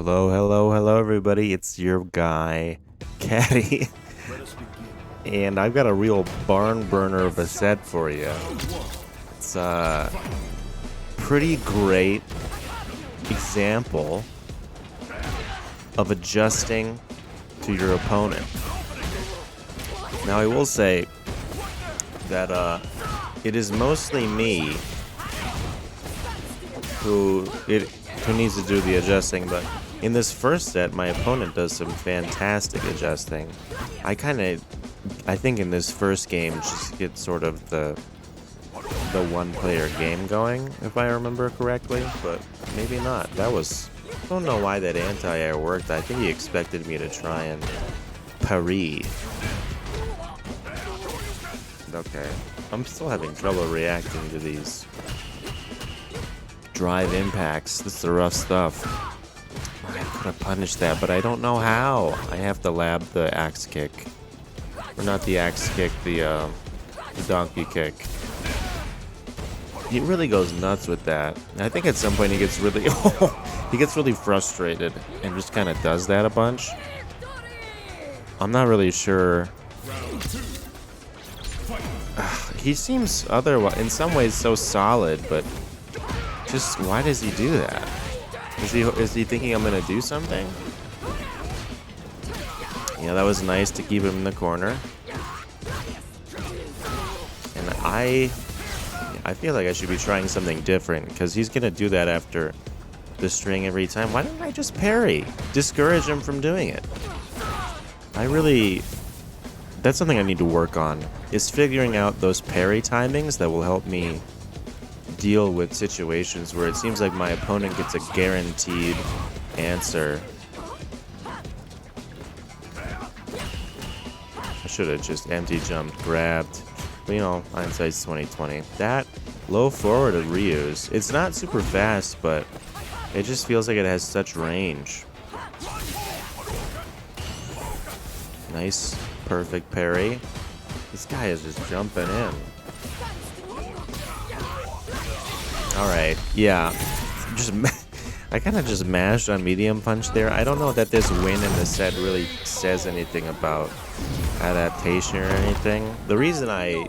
Hello, hello, hello, everybody. It's your guy, Caddy. And I've got a real barn burner of a set for you. It's a pretty great example of adjusting to your opponent. Now, I will say that it is mostly me who needs to do the adjusting, but in this first set, my opponent does some fantastic adjusting. I think in this first game, just get sort of the one-player game going, if I remember correctly, but maybe not. I don't know why that anti-air worked. I think he expected me to try and parry. Okay, I'm still having trouble reacting to these drive impacts. This is the rough stuff. I could have punished that, but I don't know how. I have to lab the axe kick. Or not the axe kick, the donkey kick. He really goes nuts with that. I think at some point he gets really frustrated and just kind of does that a bunch. I'm not really sure. He seems in some ways so solid, but just why does he do that? Is he thinking I'm gonna do something? Yeah, that was nice to keep him in the corner. And I feel like I should be trying something different, because he's gonna do that after the string every time. Why don't I just parry? Discourage him from doing it. That's something I need to work on, is figuring out those parry timings that will help me deal with situations where it seems like my opponent gets a guaranteed answer. I should have just empty jumped, grabbed. But, you know, hindsight's 2020. That low forward of Ryu's, it's not super fast, but it just feels like it has such range. Nice, perfect parry. This guy is just jumping in. Alright, yeah. I kind of just mashed on medium punch there. I don't know that this win in the set really says anything about adaptation or anything. The reason I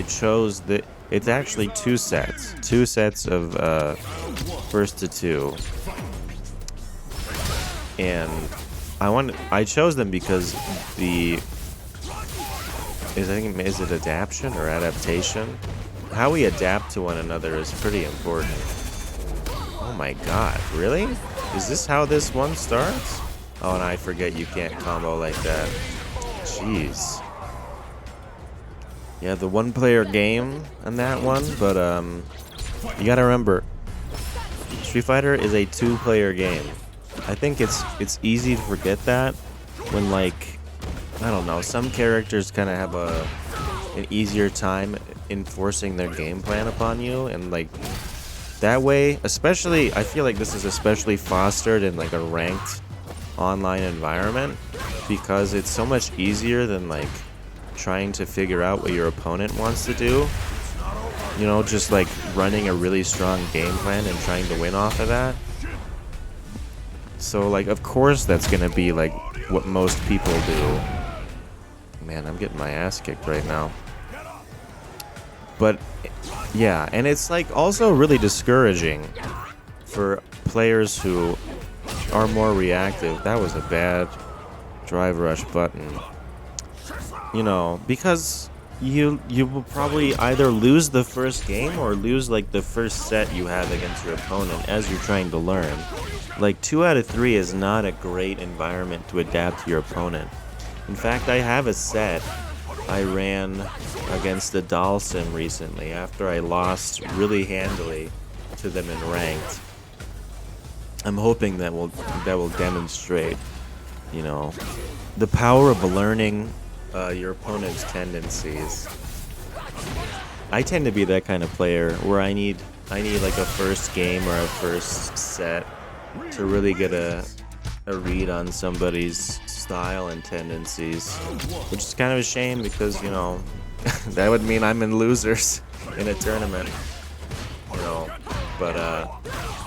chose it's actually two sets of first to two, and I chose them because is it adaptation or adaptation? How we adapt to one another is pretty important. Oh my god, really? Is this how this one starts? Oh, and I forget you can't combo like that. Jeez. Yeah, the one-player game on that one, but you gotta remember, Street Fighter is a two-player game. I think it's easy to forget that when, like, I don't know, some characters kind of have an easier time enforcing their game plan upon you, and like that way, especially I feel like this is especially fostered in like a ranked online environment, because it's so much easier than like trying to figure out what your opponent wants to do, you know, just like running a really strong game plan and trying to win off of that. So like, of course that's gonna be like what most people do. Man, I'm getting my ass kicked right now. But yeah, and it's like also really discouraging for players who are more reactive. That was a bad drive rush button. You know, because you will probably either lose the first game or lose like the first set you have against your opponent as you're trying to learn. Like 2 out of 3 is not a great environment to adapt to your opponent. In fact, I have a set I ran against the Doll Sim recently after I lost really handily to them in ranked. I'm hoping that will demonstrate, you know, the power of learning your opponent's tendencies. I tend to be that kind of player where I need like a first game or a first set to really get a read on somebody's style and tendencies, which is kind of a shame because, you know, that would mean I'm in losers in a tournament, you know. But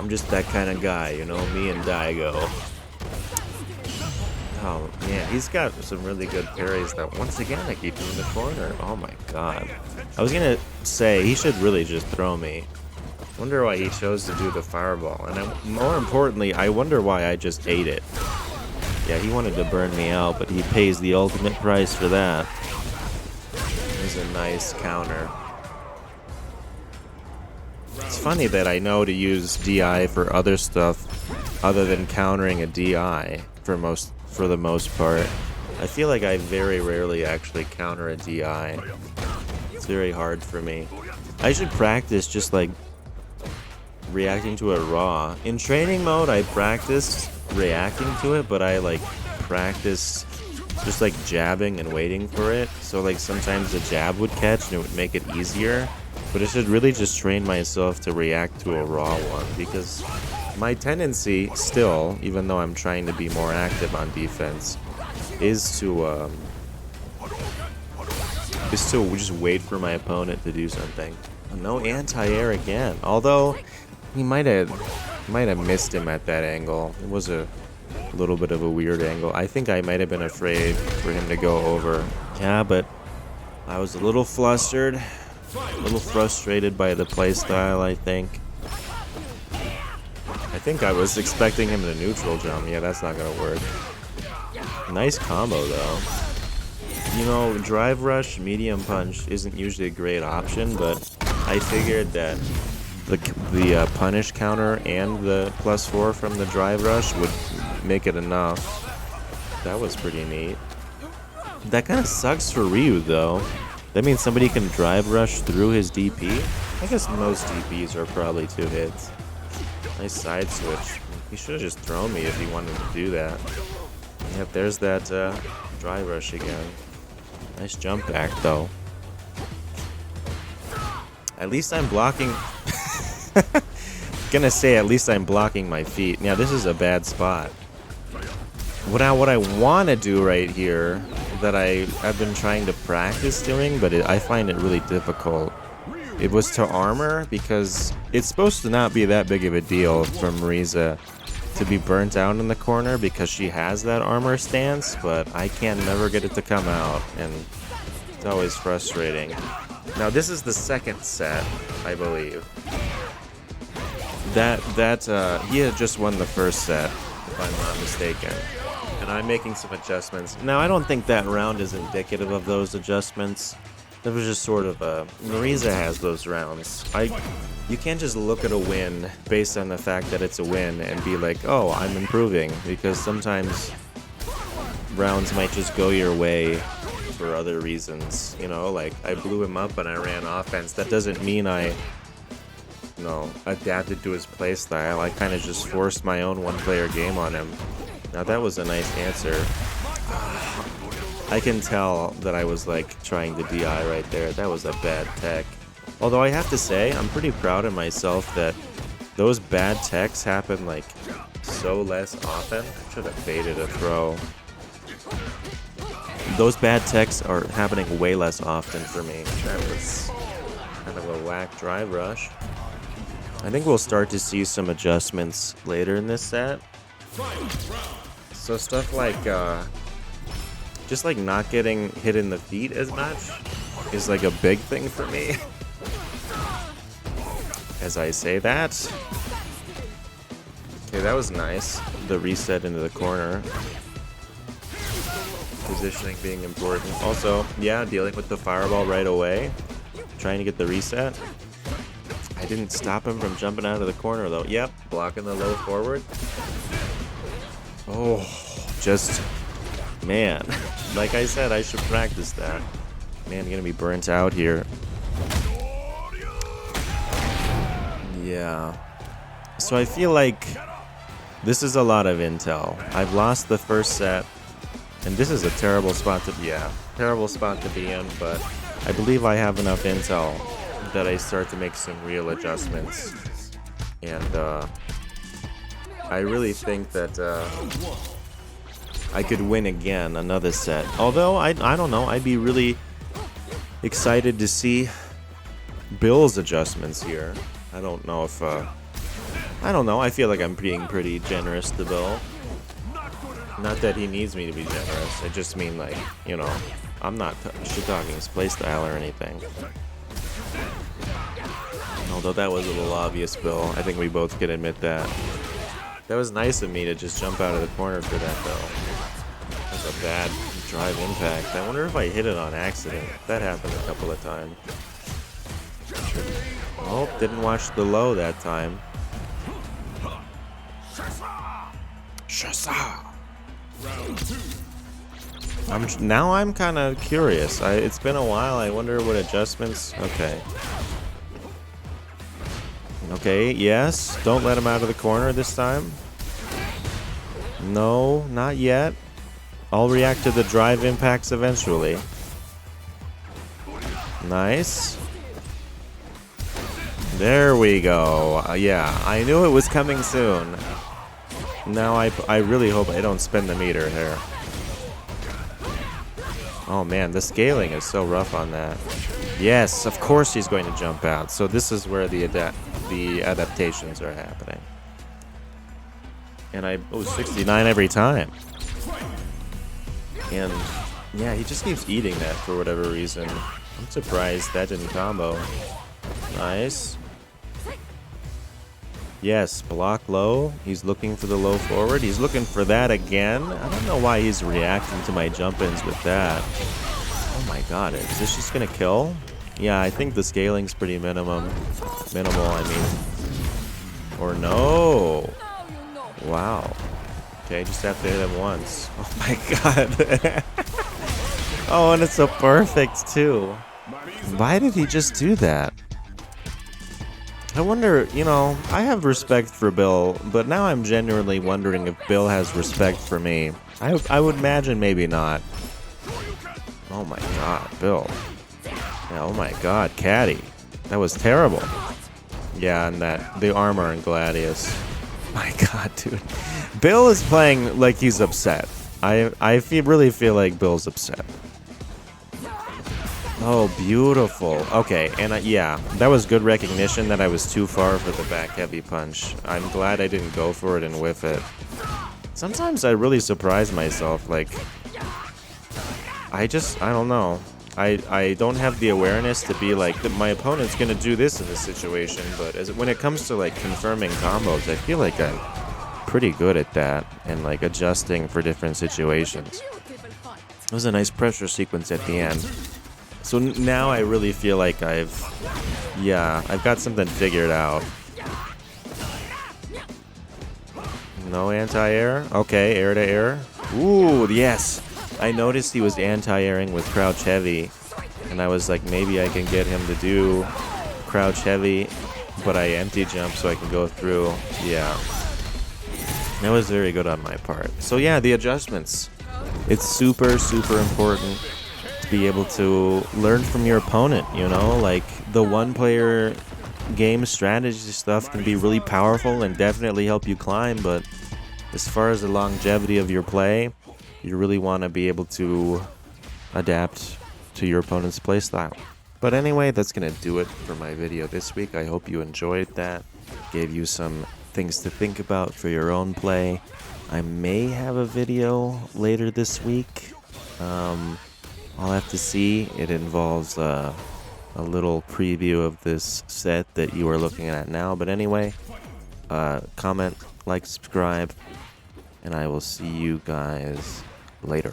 I'm just that kind of guy, you know, me and Daigo. Oh man, he's got some really good parries that once again I keep him in the corner. Oh my god. I was gonna say he should really just throw me. Wonder why he chose to do the fireball. And more importantly, I wonder why I just ate it. Yeah, he wanted to burn me out, but he pays the ultimate price for that. There's a nice counter. It's funny that I know to use DI for other stuff other than countering a DI for the most part. I feel like I very rarely actually counter a DI. It's very hard for me. I should practice just like reacting to a raw. In training mode, I practice reacting to it, but I like practice just like jabbing and waiting for it. So like sometimes the jab would catch and it would make it easier. But I should really just train myself to react to a raw one, because my tendency still, even though I'm trying to be more active on defense, is to just wait for my opponent to do something. No anti-air again, although he might have missed him at that angle. It was a little bit of a weird angle. I think I might have been afraid for him to go over. Yeah, but I was a little flustered, a little frustrated by the playstyle, I think. I think I was expecting him to neutral jump. Yeah, that's not gonna work. Nice combo though. You know, drive rush, medium punch isn't usually a great option, but I figured that the punish counter and the +4 from the drive rush would make it enough. That was pretty neat. That kind of sucks for Ryu though. That means somebody can drive rush through his DP? I guess most DPs are probably 2 hits. Nice side switch. He should have just thrown me if he wanted to do that. Yep, there's that drive rush again. Nice jump back though. At least I'm blocking... Gonna say at least I'm blocking my feet. Now this is a bad spot. What I want to do right here, that I've been trying to practice doing, but I find it really difficult. It was to armor, because it's supposed to not be that big of a deal for Marisa to be burnt out in the corner because she has that armor stance, but I can never get it to come out, and it's always frustrating. Now this is the second set, I believe. He had just won the first set, if I'm not mistaken. And I'm making some adjustments. Now, I don't think that round is indicative of those adjustments. That was just sort of Marisa has those rounds. You can't just look at a win based on the fact that it's a win and be like, oh, I'm improving. Because sometimes rounds might just go your way for other reasons. You know, like I blew him up and I ran offense. That doesn't mean I adapted to his playstyle. I kind of just forced my own one-player game on him. Now that was a nice answer. I can tell that I was like trying to DI right there. That was a bad tech. Although I have to say, I'm pretty proud of myself that those bad techs happen like so less often. I should have baited a throw. Those bad techs are happening way less often for me. That was kind of a whack drive rush. I think we'll start to see some adjustments later in this set. So stuff like, just like not getting hit in the feet as much is like a big thing for me. As I say that. Okay, that was nice. The reset into the corner. Positioning being important. Also, yeah, dealing with the fireball right away. Trying to get the reset. I didn't stop him from jumping out of the corner though. Yep, blocking the low forward. Oh, just, man. Like I said, I should practice that. Man, I'm gonna be burnt out here. Yeah. So I feel like this is a lot of intel. I've lost the first set, and this is a terrible spot to be at. Terrible spot to be in, but I believe I have enough intel that I start to make some real adjustments. And I really think that I could win again another set. Although, I don't know, I'd be really excited to see Bill's adjustments here. I don't know if I don't know. I feel like I'm being pretty generous to Bill. Not that he needs me to be generous. I just mean, like, you know, I'm not shit-talking his playstyle or anything. Although that was a little obvious, Bill. I think we both can admit that. That was nice of me to just jump out of the corner for that, though. That's a bad drive impact. I wonder if I hit it on accident. That happened a couple of times. Oh, didn't watch the low that time. Now I'm kind of curious. It's been a while. I wonder what adjustments. Okay. Okay, yes. Don't let him out of the corner this time. No, not yet. I'll react to the drive impacts eventually. Nice. There we go. Yeah, I knew it was coming soon. Now I really hope I don't spin the meter here. Oh man, the scaling is so rough on that. Yes, of course he's going to jump out. So this is where the adaptations are happening. And I 69 every time. And yeah, he just keeps eating that for whatever reason. I'm surprised that didn't combo. Nice. Yes, block low. He's looking for the low forward. He's looking for that again. I don't know why he's reacting to my jump-ins with that. Oh my god, is this just gonna kill? Yeah, I think the scaling's pretty minimal, I mean. Or no. Wow. Okay, just have to hit him once. Oh my god. Oh, and it's a perfect too. Why did he just do that? I wonder, you know, I have respect for Bill, but now I'm genuinely wondering if Bill has respect for me. I would imagine maybe not. Oh my god, Bill. Yeah, oh my god, Caddy. That was terrible. Yeah, and the armor in Gladius. My god, dude. Bill is playing like he's upset. I really feel like Bill's upset. Oh, beautiful. Okay, and yeah, that was good recognition that I was too far for the back heavy punch. I'm glad I didn't go for it and whiff it. Sometimes I really surprise myself, like, I don't know. I don't have the awareness to be like, my opponent's gonna do this in this situation, but when it comes to like confirming combos, I feel like I'm pretty good at that and like adjusting for different situations. It was a nice pressure sequence at the end. So now I really feel like I've got something figured out. No anti-air? Okay, air to air. Ooh, yes. I noticed he was anti-airing with crouch heavy, and I was like, maybe I can get him to do crouch heavy, but I empty jump so I can go through. Yeah. That was very good on my part. So yeah, the adjustments. It's super, super important to be able to learn from your opponent, you know? Like, the one-player game strategy stuff can be really powerful and definitely help you climb, but as far as the longevity of your play, you really want to be able to adapt to your opponent's playstyle. But anyway, that's going to do it for my video this week. I hope you enjoyed that. Gave you some things to think about for your own play. I may have a video later this week. I'll have to see. It involves a little preview of this set that you are looking at now. But anyway, comment, like, subscribe, and I will see you guys later.